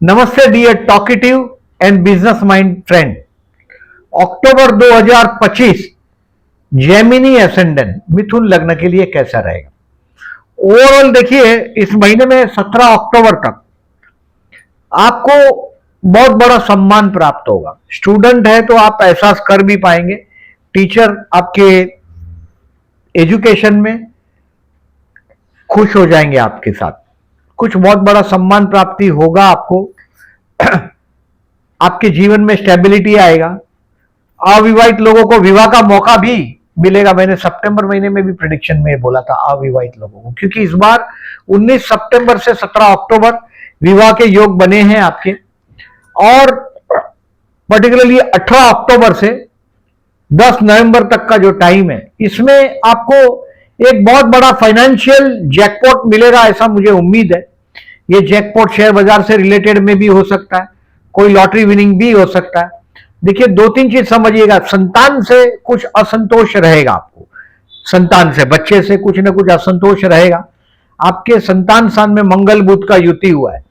नमस्ते dear talkative and business mind friend. अक्टूबर 2025 Gemini ascendant मिथुन लग्न के लिए कैसा रहेगा? ओवरऑल देखिए, इस महीने में 17 अक्टूबर तक आपको बहुत बड़ा सम्मान प्राप्त होगा। स्टूडेंट है तो आप एहसास कर भी पाएंगे। टीचर आपके एजुकेशन में खुश हो जाएंगे आपके साथ। कुछ बहुत बड़ा सम्मान प्राप्ति होगा आपको। आपके जीवन में स्टेबिलिटी आएगा। अविवाहित लोगों को विवाह का मौका भी मिलेगा। मैंने सितंबर महीने में भी प्रेडिक्शन में बोला था अविवाहित लोगों को, क्योंकि इस बार 19 सितंबर से 17 अक्टूबर विवाह के योग बने हैं आपके। और पर्टिकुलरली 18 अक्टूबर से 10 नवंबर तक का जो टाइम है, इसमें आपको एक बहुत बड़ा फाइनेंशियल जैकपॉट मिलेगा, ऐसा मुझे उम्मीद है। ये जैकपॉट शेयर बाजार से रिलेटेड में भी हो सकता है, कोई लॉटरी विनिंग भी हो सकता है। देखिए, दो तीन चीज समझिएगा। संतान से कुछ असंतोष रहेगा आपको। संतान से, बच्चे से कुछ ना कुछ असंतोष रहेगा। आपके संतान स्थान में मंगल बुध का युति हुआ है,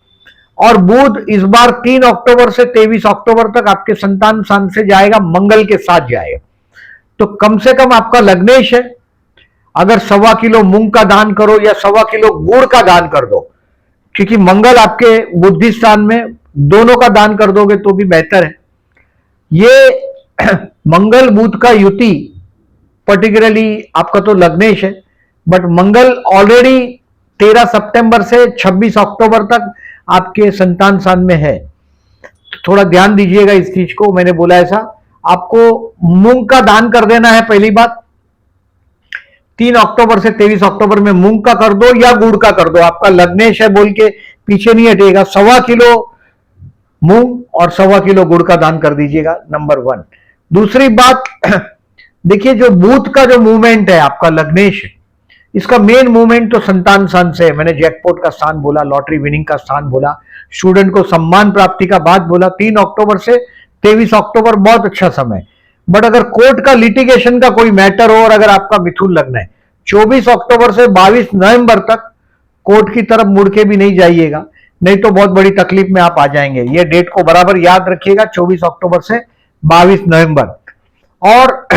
और बुध इस बार 3 अक्टूबर से 23 अक्टूबर तक आपके संतान स्थान से जाएगा, मंगल के साथ जाएगा। तो कम से कम आपका लग्नेश है। अगर 1.25 किलो मूंग का दान करो या 1.25 किलो गुड़ का दान कर दो, क्योंकि मंगल आपके बुद्धि स्थान में, दोनों का दान कर दोगे तो भी बेहतर है। ये मंगल बुध का युति पर्टिकुलरली आपका तो लग्नेश है, बट मंगल ऑलरेडी 13 सितंबर से 26 अक्टूबर तक आपके संतान स्थान में है। तो थोड़ा ध्यान दीजिएगा इस चीज को। मैंने बोला ऐसा, आपको मूंग का दान कर देना है। पहली बात, 3 अक्टूबर से 23 अक्टूबर में मूंग का कर दो या गुड़ का कर दो। आपका लग्नेश है बोल के पीछे नहीं हटेगा। 1.25 किलो मूंग और 1.25 किलो गुड़ का दान कर दीजिएगा, नंबर 1। दूसरी बात, देखिए, जो बुध का जो मूवमेंट है आपका लग्नेश, इसका मेन मूवमेंट तो संतान स्थान से है। मैंने जैकपॉट का स्थान बोला, लॉटरी विनिंग का स्थान बोला, स्टूडेंट को सम्मान प्राप्ति का बात बोला। 3 अक्टूबर से 23 अक्टूबर बहुत अच्छा समय। बट अगर कोर्ट का लिटिगेशन का कोई मैटर हो और अगर आपका मिथुन लग्न है, 24 अक्टूबर से 22 नवंबर तक कोर्ट की तरफ मुड़ के भी नहीं जाइएगा, नहीं तो बहुत बड़ी तकलीफ में आप आ जाएंगे। ये डेट को बराबर याद रखिएगा, 24 अक्टूबर से 22 नवंबर। और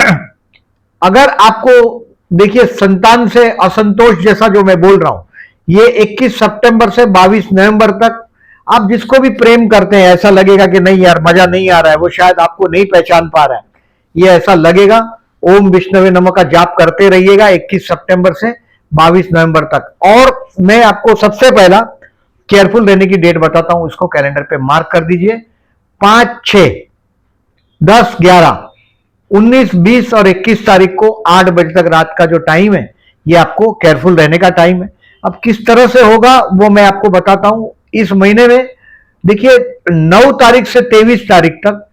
अगर आपको देखिए संतान से असंतोष जैसा जो मैं बोल रहा हूं, ये 21 सितंबर से 22 नवंबर तक आप जिसको भी प्रेम करते हैं, ऐसा लगेगा कि नहीं यार मजा नहीं आ रहा है, वो शायद आपको नहीं पहचान पा रहा है, ये ऐसा लगेगा। ओम विष्णवे नमः का जाप करते रहिएगा 21 सितंबर से 22 नवंबर तक। और मैं आपको सबसे पहला केयरफुल रहने की डेट बताता हूं, इसको कैलेंडर पे मार्क कर दीजिए। 5, 6, 10, 11, 19, 20 और 21 तारीख को 8 बजे तक रात का जो टाइम है, ये आपको केयरफुल रहने का टाइम है। अब किस तरह से होगा वो मैं आपको बताता हूं। इस महीने में देखिए 9 तारीख से 23 तारीख तक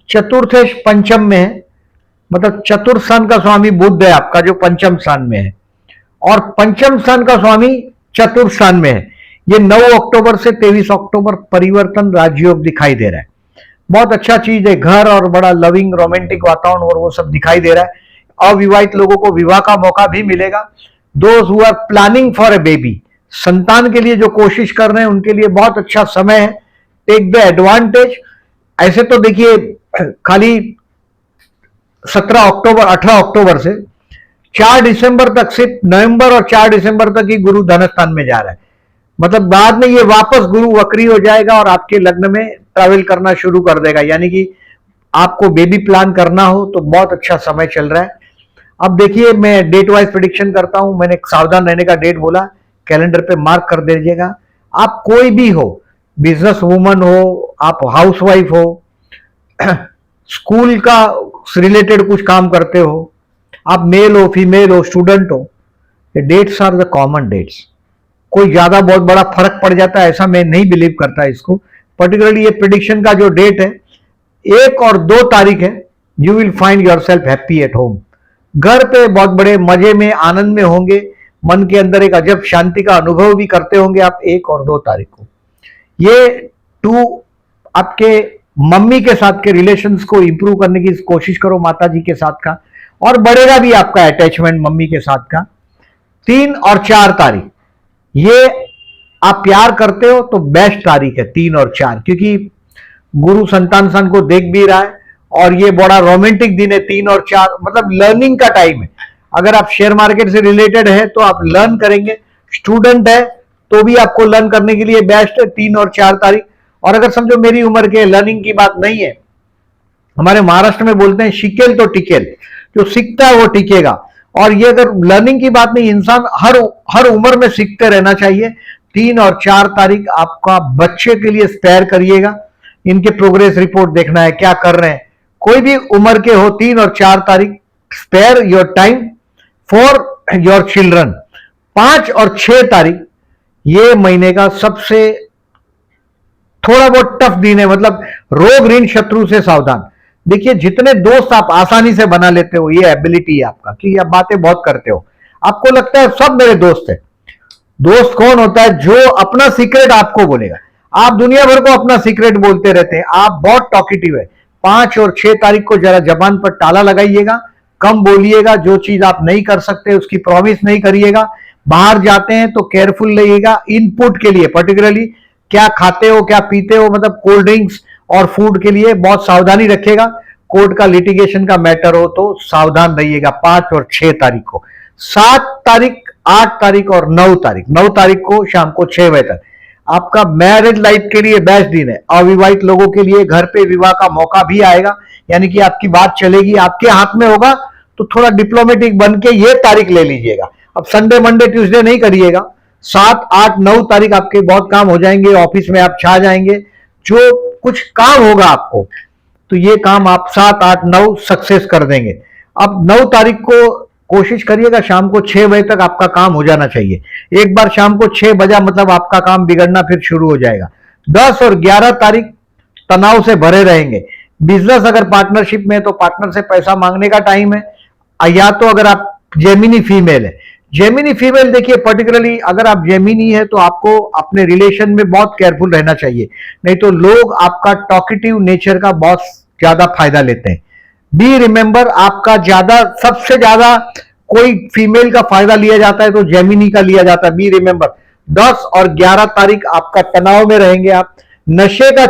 चतुर्थेश पंचम में है, मतलब चतुर्थ स्थान का स्वामी बुध है आपका, जो पंचम स्थान में है, और पंचम स्थान का स्वामी चतुर्थ स्थान में है। ये 9 अक्टूबर से 23 अक्टूबर परिवर्तन राजयोग दिखाई दे रहा है। बहुत अच्छा चीज है। घर और बड़ा लविंग रोमांटिक वातावरण और वो सब दिखाई दे रहा है। अविवाहित लोगों को विवाह का मौका भी मिलेगा। Those who are planning for a baby, संतान के लिए जो कोशिश कर रहे हैं उनके लिए बहुत अच्छा समय है। Take the advantage. ऐसे तो देखिए खाली 17 अक्टूबर 18 अक्टूबर से 4 दिसंबर तक, सिर्फ नवंबर और 4 दिसंबर तक ही गुरु धन स्थान में जा रहा है। मतलब बाद में ये वापस गुरु वक्री हो जाएगा और आपके लग्न में ट्रैवल करना शुरू कर देगा। यानी कि आपको बेबी प्लान करना हो तो बहुत अच्छा समय चल रहा है। अब देखिए, मैं डेट वाइज प्रेडिक्शन करता हूं। मैंने सावधान रहने का डेट बोला, कैलेंडर पे मार्क कर दीजिएगा। आप कोई भी हो, बिजनेस वूमन हो, आप हाउसवाइफ हो, स्कूल का रिलेटेड कुछ काम करते हो, आप मेल हो, फीमेल हो, स्टूडेंट हो, ये dates are the common dates. कोई ज्यादा बहुत बड़ा फर्क पड़ जाता है ऐसा मैं नहीं बिलीव करता इसको। पर्टिकुलरली ये प्रेडिक्शन का जो डेट है 1 और 2 तारीख है, you will find your self happy at home. घर पे बहुत बड़े मजे में, आनंद में होंगे, मन के अंदर एक अजब शांति का अनुभव भी करते होंगे आप 1 और 2 तारीख को। ये 2 आपके मम्मी के साथ के रिलेशंस को इंप्रूव करने की कोशिश करो, माता जी के साथ का, और बढ़ेगा भी आपका अटैचमेंट मम्मी के साथ का। 3 और 4 तारीख ये आप प्यार करते हो तो बेस्ट तारीख है 3 और 4, क्योंकि गुरु संतान सन को देख भी रहा है और ये बड़ा रोमांटिक दिन है 3 और 4, मतलब लर्निंग का टाइम है। अगर आप शेयर मार्केट से रिलेटेड है तो आप लर्न करेंगे, स्टूडेंट है तो भी आपको लर्न करने के लिए बेस्ट है 3 और 4 तारीख। और अगर समझो मेरी उम्र के लर्निंग की बात नहीं है, हमारे महाराष्ट्र में बोलते हैं शिकेल तो टिकेल, जो सीखता है वो टिकेगा। और ये अगर लर्निंग की बात नहीं, इंसान हर उम्र में सीखते रहना चाहिए। 3 और 4 तारीख आपका बच्चे के लिए स्पेयर करिएगा, इनके प्रोग्रेस रिपोर्ट देखना है क्या कर रहे हैं, कोई भी उम्र के हो 3 और 4 तारीख spare your time for your children. 5 और 6 तारीख ये महीने का सबसे थोड़ा बहुत टफ दिन है, मतलब रोग ऋण शत्रु से सावधान। देखिए जितने दोस्त आप आसानी से बना लेते हो, ये एबिलिटी है आपका कि आप बातें बहुत करते हो, आपको लगता है सब मेरे दोस्त है। दोस्त कौन होता है? जो अपना सीक्रेट आपको बोलेगा। आप दुनिया भर को अपना सीक्रेट बोलते रहते हैं, आप बहुत टॉकेटिव है। 5 और 6 तारीख को जरा जबान पर ताला लगाइएगा, कम बोलिएगा, जो चीज आप नहीं कर सकते उसकी प्रॉमिस नहीं करिएगा। बाहर जाते हैं तो केयरफुल रहिएगा इनपुट के लिए, पर्टिकुलरली क्या खाते हो क्या पीते हो, मतलब कोल्ड ड्रिंक्स और फूड के लिए बहुत सावधानी रखेगा। कोर्ट का लिटिगेशन का मैटर हो तो सावधान रहिएगा 5 और 6 तारीख को। 7 तारीख, 8 तारीख और 9 तारीख, 9 तारीख को शाम को 6 बजे तक आपका मैरिड लाइफ के लिए बेस्ट दिन है। अविवाहित लोगों के लिए घर पे विवाह का मौका भी आएगा, यानी कि आपकी बात चलेगी, आपके हाथ में होगा तो थोड़ा डिप्लोमेटिक बन के ये तारीख ले लीजिएगा। अब संडे मंडे ट्यूसडे नहीं करिएगा। 7, 8, 9 तारीख आपके बहुत काम हो जाएंगे, ऑफिस में आप छा जाएंगे, जो कुछ काम होगा आपको तो ये काम आप 7, 8, 9 सक्सेस कर देंगे। अब 9 तारीख को कोशिश करिएगा शाम को 6 बजे तक आपका काम हो जाना चाहिए। एक बार शाम को 6 बजा मतलब आपका काम बिगड़ना फिर शुरू हो जाएगा। 10 और 11 तारीख तनाव से भरे रहेंगे। बिजनेस अगर पार्टनरशिप में है तो पार्टनर से पैसा मांगने का टाइम है, या तो अगर आप जेमिनी फीमेल है, जेमिनी फीमेल देखिए पर्टिकुलरली अगर आप जेमिनी है तो आपको अपने रिलेशन में बहुत केयरफुल रहना चाहिए, नहीं तो लोग आपका टॉकेटिव नेचर का बहुत ज्यादा फायदा लेते हैं। बी रिमेंबर, आपका ज्यादा सबसे ज्यादा कोई फीमेल का फायदा लिया जाता है तो जेमिनी का लिया जाता है, बी रिमेंबर। 10 और 11 तारीख आपका तनाव में रहेंगे आप। नशे का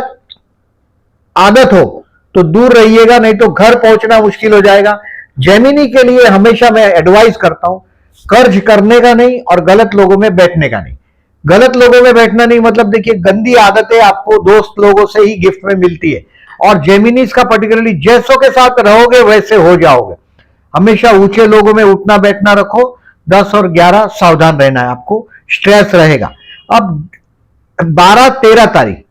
आदत हो तो दूर रहिएगा, नहीं तो घर पहुंचना मुश्किल हो जाएगा। जेमिनी के लिए हमेशा मैं एडवाइस करता हूं कर्ज करने का नहीं और गलत लोगों में बैठने का नहीं। गलत लोगों में बैठना नहीं मतलब देखिए गंदी आदतें आपको दोस्त लोगों से ही गिफ्ट में मिलती है, और जेमिनीज का पर्टिकुलरली जैसों के साथ रहोगे वैसे हो जाओगे। हमेशा ऊंचे लोगों में उठना बैठना रखो। 10 और 11 सावधान रहना है आपको, स्ट्रेस रहेगा। अब 12, 13 तारीख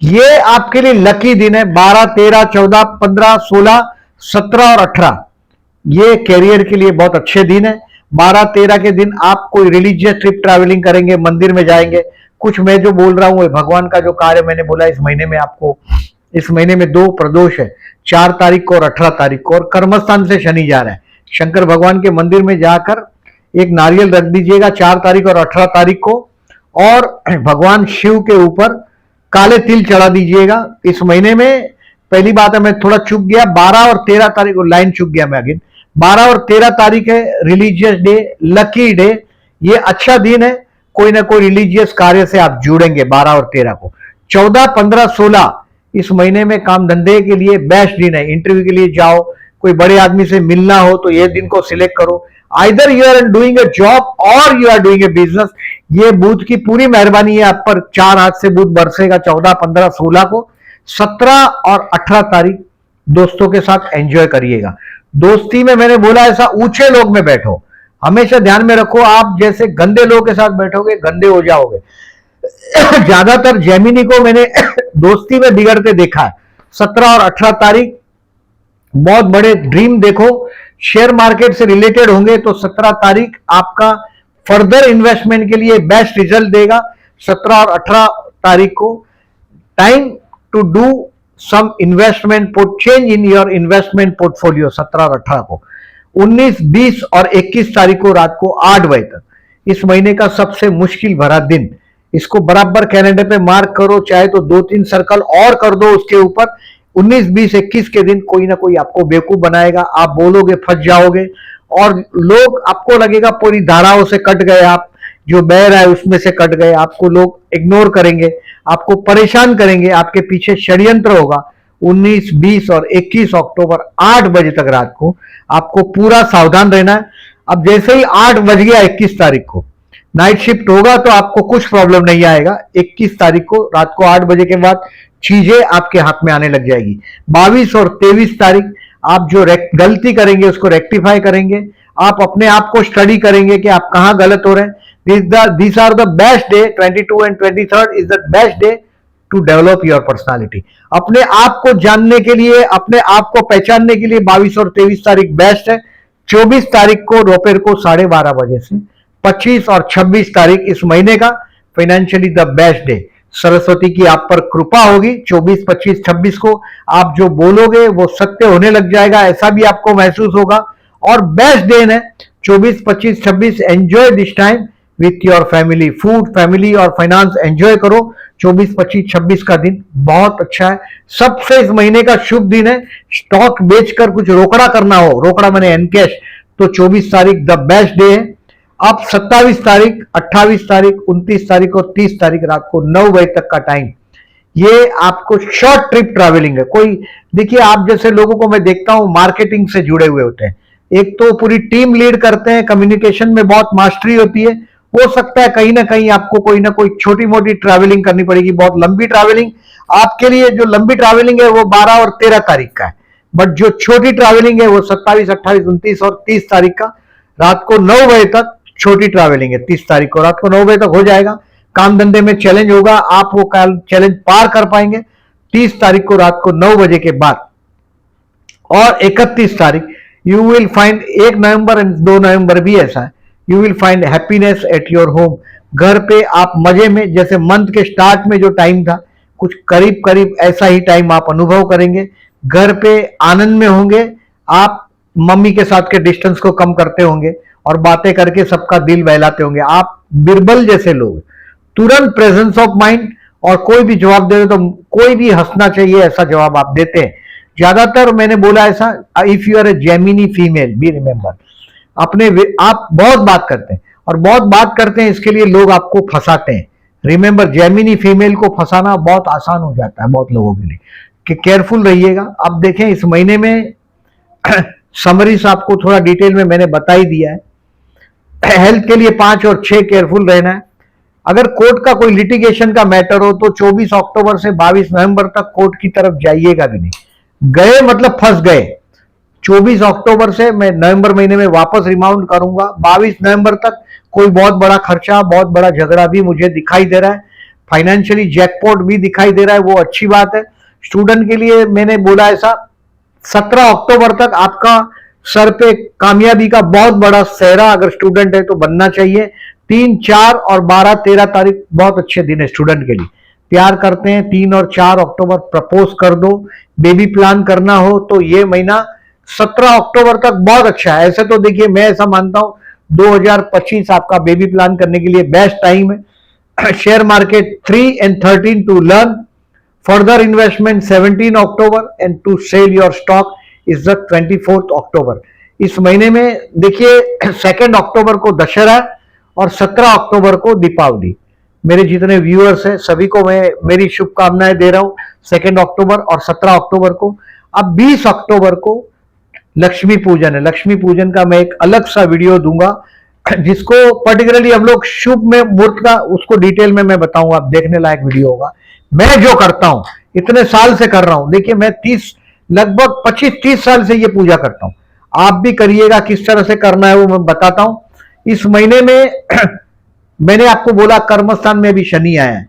ये आपके लिए लकी दिन है। 12, 13, 14, 15, 16, 17 और 18 ये कैरियर के लिए बहुत अच्छे दिन है। 12, 13 के दिन आप कोई रिलीजियस ट्रिप ट्रैवलिंग करेंगे, मंदिर में जाएंगे। कुछ मैं जो बोल रहा हूं भगवान का जो कार्य मैंने बोला इस महीने में आपको, इस महीने में 2 प्रदोष है, 4 तारीख को और 18 तारीख को, और कर्मस्थान से शनि जा रहा है। शंकर भगवान के मंदिर में जाकर एक नारियल रख दीजिएगा 4 तारीख और 18 तारीख को, और भगवान शिव के ऊपर काले तिल चढ़ा दीजिएगा। इस महीने में पहली बात है मैं थोड़ा चूक गया, 12 और 13 तारीख को लाइन चूक गया मैं अगेन। 12 और 13 तारीख है रिलीजियस डे, लकी डे, ये अच्छा दिन है, कोई ना कोई रिलीजियस कार्य से आप जुड़ेंगे 12 और 13 को। 14, 15, 16 इस महीने में काम धंधे के लिए बेस्ट दिन है। इंटरव्यू के लिए जाओ, कोई बड़े आदमी से मिलना हो तो ये दिन को सिलेक्ट करो। Either you are doing a job और you are doing a business. ये बुध की पूरी मेहरबानी है आप पर, 4 हाथ से बुध बरसेगा 14, 15, 16 को। 17 और 18 तारीख दोस्तों के साथ एंजॉय करिएगा। दोस्ती में मैंने बोला ऐसा ऊंचे लोग में बैठो, हमेशा ध्यान में रखो आप जैसे गंदे लोगों के साथ बैठोगे गंदे हो जाओगे। ज्यादातर जेमिनी को मैंने दोस्ती में बिगड़ते देखा है। 17 और 18 तारीख बहुत बड़े ड्रीम देखो, शेयर मार्केट से रिलेटेड होंगे तो 17 तारीख आपका फर्दर इन्वेस्टमेंट के लिए बेस्ट रिजल्ट देगा। 17 और 18 तारीख को time to do some investment, change in your investment portfolio 17 और 18 को। 19, 20 और 21 तारीख को रात को 8 बजे तक इस महीने का सबसे मुश्किल भरा दिन। इसको बराबर कैलेंडर पे मार्क करो, चाहे तो 2-3 सर्कल और कर दो उसके ऊपर। 19, 20, 21 के दिन कोई ना कोई आपको बेवकूफ बनाएगा, आप बोलोगे फंस जाओगे और लोग आपको लगेगा पूरी धाराओं से कट गए आप, जो बह रहा है उसमें से कट गए, आपको लोग इग्नोर करेंगे, आपको परेशान करेंगे, आपके पीछे षड्यंत्र होगा। 19, 20 और 21 अक्टूबर 8 बजे तक रात को आपको पूरा सावधान रहना है। अब जैसे ही 8 बज गया 21 तारीख को नाइट शिफ्ट होगा तो आपको कुछ प्रॉब्लम नहीं आएगा। 21 तारीख को रात को 8 बजे के बाद चीजें आपके हाथ में आने लग जाएगी। 22 और 23 तारीख आप जो गलती करेंगे उसको रेक्टिफाई करेंगे, आप अपने आप को स्टडी करेंगे कि आप कहां गलत हो रहे हैं। these are the best day, 22 and 23rd is the best day to develop your personality। अपने आप को जानने के लिए, अपने आप को पहचानने के लिए 22 और 23 तारीख बेस्ट है। 24 तारीख को दोपहर को 12:30 बजे से 25 और 26 तारीख इस महीने का financially the best day. Saraswati की आप पर कृपा होगी। 24, 25, 26 को आप जो बोलोगे वो सत्य होने लग जाएगा, ऐसा भी आपको महसूस होगा। और बेस्ट डे है 24, 25, 26। Enjoy this time with your family, food, family और फाइनेंस एंजॉय करो। 24, 25, 26 का दिन बहुत अच्छा है। सबसे इस महीने का शुभ दिन है। स्टॉक बेचकर कुछ रोकड़ा करना हो, रोकड़ा माने एनकैश, तो 24 तारीख द बेस्ट डे है। अब 27 तारीख, 28 तारीख, 29 तारीख और 30 तारीख रात को 9 बजे तक का टाइम, ये आपको शॉर्ट ट्रिप ट्रैवलिंग है। कोई देखिए, आप जैसे लोगों को मैं देखता हूं मार्केटिंग से जुड़े हुए होते हैं, एक तो पूरी टीम लीड करते हैं, कम्युनिकेशन में बहुत मास्टरी होती है। हो सकता है कहीं ना कहीं आपको कोई ना कोई छोटी मोटी ट्रैवलिंग करनी पड़ेगी, बहुत लंबी ट्रैवलिंग। आपके लिए जो लंबी ट्रैवलिंग है वो 12 और 13 तारीख का है, बट जो छोटी ट्रैवलिंग है वो 27, 28, 29 और 30 तारीख का रात को 9 बजे तक छोटी ट्रैवलिंग है। 30 तारीख को रात को 9 बजे तक हो जाएगा। काम धंधे में चैलेंज होगा, आप वो चैलेंज पार कर पाएंगे। 30 तारीख को रात को 9 बजे के बाद और 31 तारीख you will find, 1 November and 2 नवंबर भी ऐसा है, you will find happiness at your home. घर पे आप मजे में, जैसे मंथ के स्टार्ट में जो टाइम था कुछ करीब करीब ऐसा ही टाइम आप अनुभव करेंगे। घर पे आनंद में होंगे, आप मम्मी के साथ के डिस्टेंस को कम करते होंगे और बातें करके सबका दिल बहलाते होंगे। आप बिरबल जैसे लोग, तुरंत प्रेजेंस ऑफ माइंड, और कोई भी जवाब दे तो कोई भी हंसना चाहिए ऐसा जवाब आप देते हैं। ज्यादातर मैंने बोला ऐसा, if you are a Gemini female be remember, आप बहुत बात करते हैं और बहुत बात करते हैं, इसके लिए लोग आपको फंसाते हैं। रिमेंबर, जेमिनी फीमेल को फंसाना बहुत आसान हो जाता है बहुत लोगों के लिए, कि केयरफुल रहिएगा। अब देखें इस महीने में समरीज आपको थोड़ा डिटेल में मैंने बता ही दिया है। हेल्थ के लिए 5 और 6 केयरफुल रहना है। अगर कोर्ट का कोई लिटिगेशन का मैटर हो तो 24 अक्टूबर से 22 नवंबर तक कोर्ट की तरफ जाइएगा भी नहीं। गए मतलब फंस गए। 24 अक्टूबर से मैं नवंबर महीने में वापस रिमाउंड करूंगा। 22 नवंबर तक कोई बहुत बड़ा खर्चा, बहुत बड़ा झगड़ा भी मुझे दिखाई दे रहा है। फाइनेंशियली जैकपॉट भी दिखाई दे रहा है, वो अच्छी बात है। स्टूडेंट के लिए मैंने बोला ऐसा, 17 अक्टूबर तक आपका सर पे कामयाबी का बहुत बड़ा सेहरा अगर स्टूडेंट है तो बनना चाहिए। 3, 4 और 12, 13 तारीख बहुत अच्छे दिन है स्टूडेंट के लिए। प्यार करते हैं 3 और 4 अक्टूबर प्रपोज कर दो। बेबी प्लान करना हो तो ये महीना 17 अक्टूबर तक बहुत अच्छा है। ऐसे तो देखिए, मैं ऐसा मानता हूं 2025 आपका बेबी प्लान करने के लिए बेस्ट टाइम है। Share market 3 and 13 to learn, further investment 17 October and to sell your stock is the 24 October. इस महीने में देखिए 2 अक्टूबर को दशहरा और 17 अक्टूबर को दीपावली। मेरे जितने व्यूअर्स हैं सभी को मैं मेरी शुभकामनाएं दे रहा हूं 2 अक्टूबर और 17 अक्टूबर को। अब 20 अक्टूबर को लक्ष्मी पूजन है। लक्ष्मी पूजन का मैं एक अलग सा वीडियो दूंगा, जिसको पर्टिकुलरली हम लोग शुभ में मुहूर्त का, उसको डिटेल में मैं बताऊंगा, आप देखने लायक वीडियो होगा। मैं जो करता हूं, इतने साल से कर रहा हूं, देखिए मैं लगभग 25-30 साल से ये पूजा करता हूं। आप भी करिएगा, किस तरह से करना है वो मैं बताता हूं। इस महीने में मैंने आपको बोला कर्मस्थान में भी शनि आया है,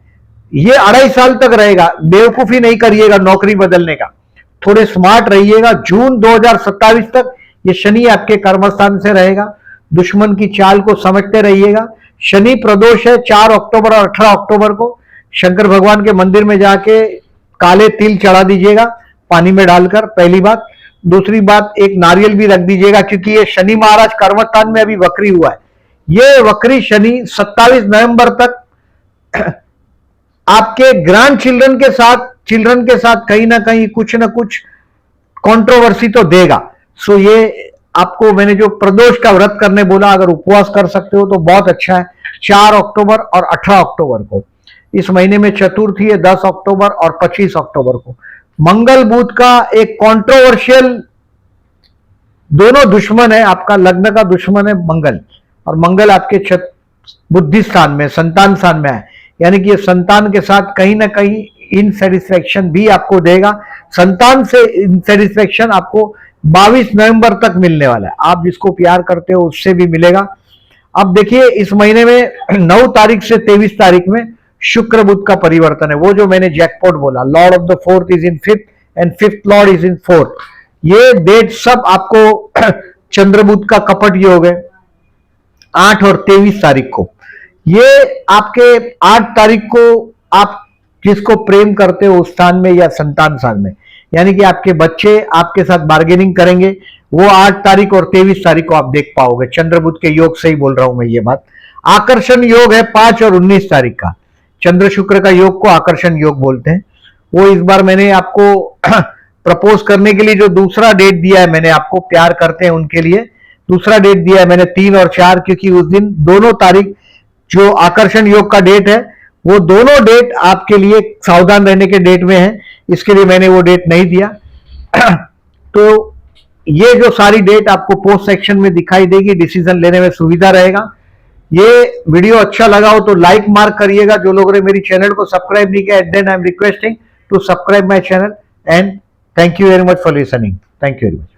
ये 2.5 साल तक रहेगा। बेवकूफी नहीं करिएगा नौकरी बदलने का, थोड़े स्मार्ट रहिएगा। जून 2027 तक ये शनि आपके कर्मस्थान से रहेगा। दुश्मन की चाल को समझते रहिएगा। शनि प्रदोष है 4 अक्टूबर और 18 अक्टूबर को। शंकर भगवान के मंदिर में जाके काले तिल चढ़ा दीजिएगा पानी में डालकर, पहली बात। दूसरी बात, एक नारियल भी रख दीजिएगा, क्योंकि ये शनि महाराज कर्मस्थान में अभी वक्री हुआ है। ये वक्री शनि 27 नवंबर तक आपके ग्रैंड चिल्ड्रन के साथ कहीं ना कहीं कुछ ना कुछ कंट्रोवर्सी तो देगा। ये आपको मैंने जो प्रदोष का व्रत करने बोला, अगर उपवास कर सकते हो तो बहुत अच्छा है। 4 अक्टूबर और 18 अक्टूबर को। इस महीने में चतुर्थी है 10 अक्टूबर और 25 अक्टूबर को। मंगल बुध का एक कंट्रोवर्शियल, दोनों दुश्मन है, आपका लग्न का दुश्मन है मंगल, और मंगल आपके बुद्धि स्थान में, संतान स्थान में है, यानी कि ये संतान के साथ कहीं ना कहीं इनसेटिस्फेक्शन भी आपको देगा। संतान से इनसेटिस्फेक्शन आपको 22 नवंबर तक मिलने वाला है। आप जिसको प्यार करते हो उससे भी मिलेगा। अब देखिए इस महीने में 9 तारीख से 23 तारीख में शुक्र बुध का परिवर्तन है, वो जो मैंने जैकपॉट बोला, Lord of the fourth is in fifth and fifth Lord is in fourth. ये डेट सब आपको चंद्र बुध का कपट योग है 8 और 23 तारीख को। ये आपके 8 तारीख को आप जिसको प्रेम करते हो उस स्थान में या संतान स्थान में, यानी कि आपके बच्चे आपके साथ बार्गेनिंग करेंगे, वो 8 तारीख और 23 तारीख को आप देख पाओगे। चंद्र बुध के योग से ही बोल रहा हूं मैं ये बात। आकर्षण योग है 5 और 19 तारीख का। चंद्र शुक्र का योग को आकर्षण योग बोलते हैं। वो इस बार मैंने आपको प्रपोज करने के लिए जो दूसरा डेट दिया है, मैंने आपको प्यार करते हैं उनके लिए दूसरा डेट दिया है मैंने 3 और 4, क्योंकि उस दिन दोनों तारीख जो आकर्षण योग का डेट है वो दोनों डेट आपके लिए सावधान रहने के डेट में है, इसके लिए मैंने वो डेट नहीं दिया। तो ये जो सारी डेट आपको पोस्ट सेक्शन में दिखाई देगी, डिसीजन लेने में सुविधा रहेगा। ये वीडियो अच्छा लगा हो तो लाइक मार्क करिएगा। जो लोगों ने मेरी चैनल को सब्सक्राइब नहीं किया, then I am requesting to subscribe my channel and thank you very much for listening. Thank you very much.